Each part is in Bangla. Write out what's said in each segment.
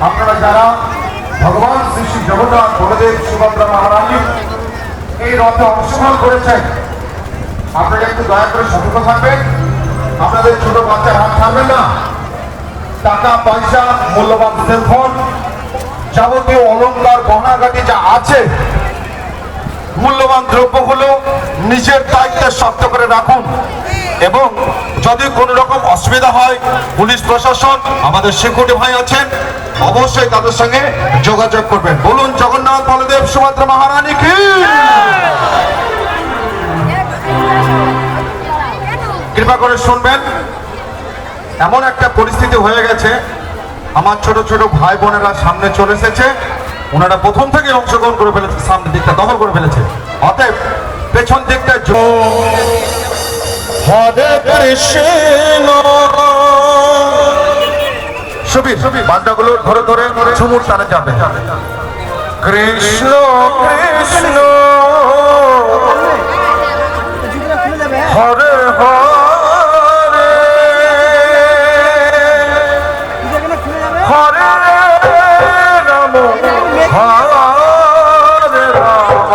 আপনারা যারা ভগবান শ্রী শ্রী জগন্নাথ বলদেব সুভদ্রা মহারানী এই রথে অংশগ্রহণ করেছেন, আপনারা একটু দয়া করে সতর্ক থাকবেন। আপনাদের ছোট বাচ্চার হাত ছাড়বেন না। টাকা পয়সা, মূল্যবান সেলফোন, যাবতীয় অলংকার গহনাগাটি যা আছে, মূল্যবান দ্রব্যগুলো নিজের দায়িত্বে শক্ত করে রাখুন। এবং যদি কোনো রকম অসুবিধা হয়, পুলিশ প্রশাসন, আমাদের সিকিউরিটি ভাই আছেন, অবশ্যই তাদের সঙ্গে যোগাযোগ করবেন। বলুন জগন্নাথ বলদেব সুভদ্রা মহারানী কি। কৃপা করে শুনবেন, এমন একটা পরিস্থিতি হয়ে গেছে, আমার ছোট ছোট ভাই বোনেরা সামনে চলে এসেছে, ওনারা প্রথম থেকে অংশগ্রহণ করে ফেলেছে, সামনের দিকটা দখল করে ফেলেছে, অতএব পেছন দিকটা হরে কৃষ্ণ সুবীর বান্দাগুলো ধরে ধরে ঝুমুর টানে যাবে। কৃষ্ণ কৃষ্ণ হরে হরে হরে রাম হরে রাম।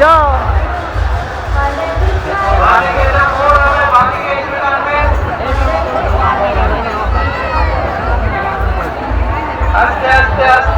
যা আস্তে আস্তে আস্তে